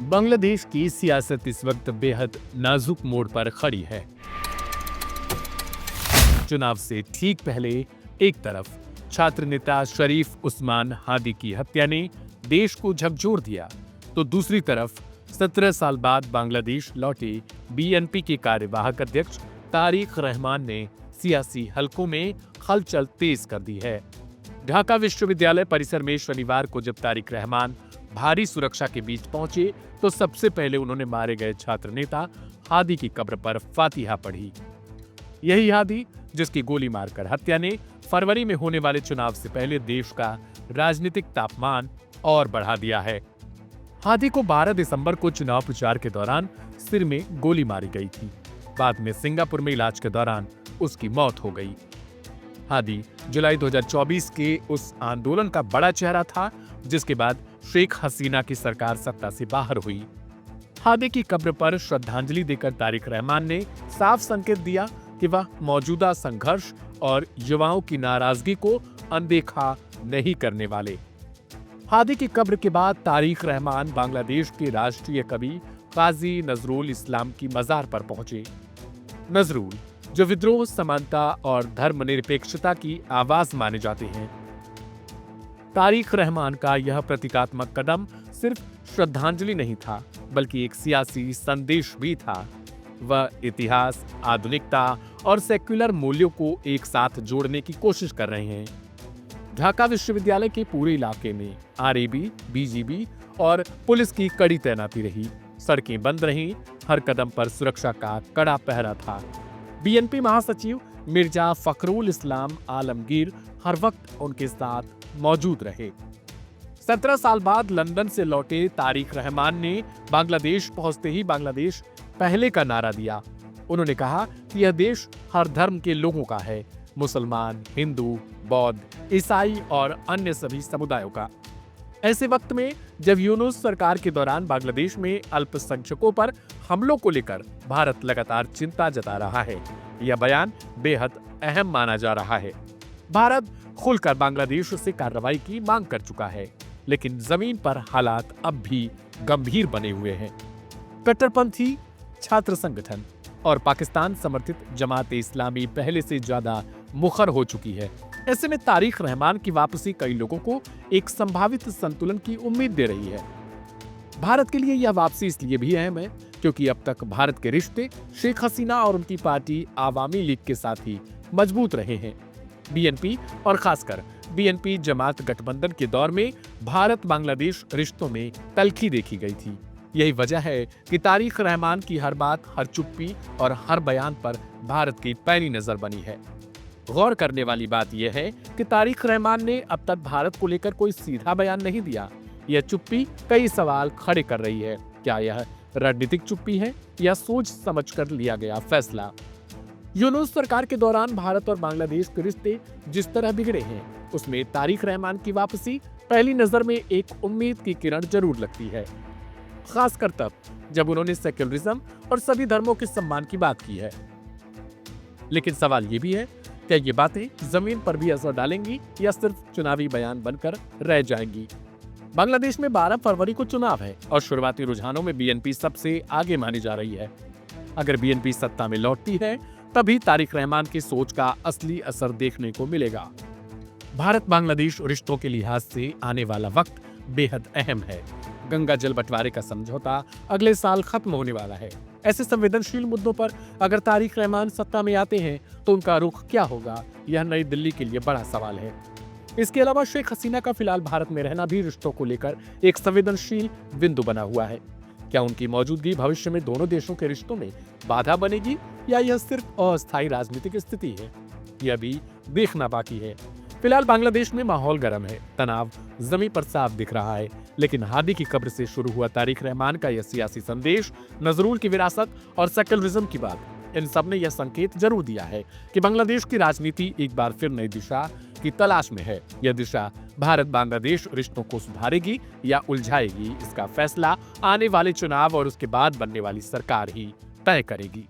बांग्लादेश की सियासत इस वक्त बेहद नाजुक मोड़ पर खड़ी है। चुनाव से ठीक पहले एक तरफ छात्र नेता शरीफ उस्मान हादी की हत्या ने देश को झकझोर दिया, तो दूसरी तरफ 17 साल बाद बांग्लादेश लौटे बीएनपी के कार्यवाहक अध्यक्ष तारिक रहमान ने सियासी हलकों में हलचल तेज कर दी है। ढाका विश्वविद्यालय परिसर में शनिवार को जब तारिक रहमान भारी सुरक्षा के बीच पहुंचे तो सबसे पहले उन्होंने मारे गए छात्र नेता हादी की कब्र पर फातिहा पढ़ी। यही हादी जिसकी गोली मारकर हत्या ने फरवरी में होने वाले चुनाव से पहले देश का राजनीतिक तापमान और बढ़ा दिया है। हादी को 12 दिसंबर को चुनाव प्रचार के दौरान सिर में गोली मारी गई थी। बाद में सिंगापुर में इलाज के दौरान उसकी मौत हो गई। हादी जुलाई 2024 के उस आंदोलन का बड़ा चेहरा था जिसके बाद शेख हसीना की सरकार सत्ता से बाहर हुई। हादी की कब्र पर श्रद्धांजलि देकर तारिक रहमान ने साफ संकेत दिया कि वह मौजूदा संघर्ष और युवाओं की नाराजगी को अनदेखा नहीं करने वाले। हादी की कब्र के बाद तारिक रहमान बांग्लादेश के राष्ट्रीय कवि काजी नजरुल इस्लाम की मजार पर पहुंचे। नजरुल, जो विद्रोह, समानता और धर्मनिरपेक्षता की आवाज माने जाते हैं। तारिक रहमान का यह प्रतीकात्मक कदम सिर्फ श्रद्धांजलि नहीं था, बल्कि एक सियासी संदेश भी था। वह इतिहास, आधुनिकता और सेक्युलर मूल्यों को एक साथ जोड़ने की कोशिश कर रहे हैं। ढाका विश्वविद्यालय के पूरे इलाके में आरएबी, बीजीबी और पुलिस की कड़ी तैनाती रही। सड़कें बंद रहीं, हर कदम पर सुरक्षा का कड़ा पहरा था। बीएनपी महासचिव मिर्जा फखरुल इस्लाम आलमगीर हर वक्त उनके साथ मौजूद रहे। 17 साल बाद लंदन से लौटे तारिक रहमान ने बांग्लादेश पहुंचते ही बांग्लादेश पहले का नारा दिया। उन्होंने कहा कि यह देश हर धर्म के लोगों का है, मुसलमान, हिंदू, बौद्ध, ईसाई और अन्य सभी समुदायों का। ऐसे वक्त में जब यूनूस सरकार के दौरान बांग्लादेश में अल्पसंख्यकों पर हमलों को लेकर भारत लगातार चिंता जता रहा है, यह बयान बेहद अहम माना जा रहा है। भारत खुलकर बांग्लादेश से कार्रवाई की मांग कर चुका है, लेकिन जमीन पर हालात अब भी गंभीर बने हुए हैं। कट्टरपंथी छात्र संगठन और पाकिस्तान समर्थित जमात-ए इस्लामी पहले से ज्यादा मुखर हो चुकी है। ऐसे में तारिक रहमान की वापसी कई लोगों को एक संभावित संतुलन की उम्मीद दे रही है। भारत के लिए यह वापसी इसलिए भी अहम है क्योंकि अब तक भारत के रिश्ते शेख हसीना और उनकी पार्टी आवामी लीग के साथ ही मजबूत रहे हैं। बीएनपी और खासकर बीएनपी जमात गठबंधन के दौर में भारत बांग्लादेश रिश्तों में तल्खी देखी गई थी। यही वजह है कि तारिक रहमान की हर बात, हर चुप्पी और हर बयान पर भारत की पैनी नजर बनी है। गौर करने वाली बात यह है कि तारिक रहमान ने अब तक भारत को लेकर कोई सीधा बयान नहीं दिया। यह चुप्पी कई सवाल खड़े कर रही है। क्या यह रणनीतिक चुप्पी है या सोच समझकर लिया गया फैसला? यूनूस सरकार के दौरान भारत और बांग्लादेश के रिश्ते जिस तरह बिगड़े हैं, उसमें तारिक रहमान की वापसी पहली नजर में एक उम्मीद की किरण जरूर लगती है, खासकर तब जब उन्होंने सेक्युलरिज्म और सभी धर्मों के सम्मान की बात की है। लेकिन सवाल ये भी है, क्या ये बातें जमीन पर भी असर डालेंगी या सिर्फ चुनावी बयान बनकर रह जाएंगी? बांग्लादेश में 12 फरवरी को चुनाव है और शुरुआती रुझानों में बीएनपी सबसे आगे मानी जा रही है। अगर बीएनपी सत्ता में लौटती है तभी तारिक रहमान की सोच का असली असर देखने को मिलेगा। भारत बांग्लादेश रिश्तों के लिहाज से आने वाला वक्त बेहद अहम है। गंगा जल बंटवारे का समझौता अगले साल खत्म होने वाला है। ऐसे संवेदनशील मुद्दों पर अगर तारिक रहमान सत्ता में आते हैं तो उनका रुख क्या होगा, यह नई दिल्ली के लिए बड़ा सवाल है। इसके अलावा शेख हसीना का फिलहाल भारत में रहना भी रिश्तों को लेकर एक संवेदनशील बिंदु बना हुआ है। क्या उनकी मौजूदगी भविष्य में दोनों देशों के रिश्तों में बाधा बनेगी या यह सिर्फ अस्थायी राजनीतिक स्थिति है? यह भी देखना बाकी है। फिलहाल बांग्लादेश में माहौल गर्म है, तनाव जमीन पर साफ दिख रहा है, लेकिन हादी की कब्र से शुरू हुआ तारिक रहमान का यह सियासी संदेश, नजरुल की विरासत और सेक्युलरिज्म की बात, इन सब ने यह संकेत जरूर दिया है कि बांग्लादेश की राजनीति एक बार फिर नई दिशा की तलाश में है। यह दिशा भारत बांग्लादेश रिश्तों को सुधारेगी या उलझाएगी, इसका फैसला आने वाले चुनाव और उसके बाद बनने वाली सरकार ही तय करेगी।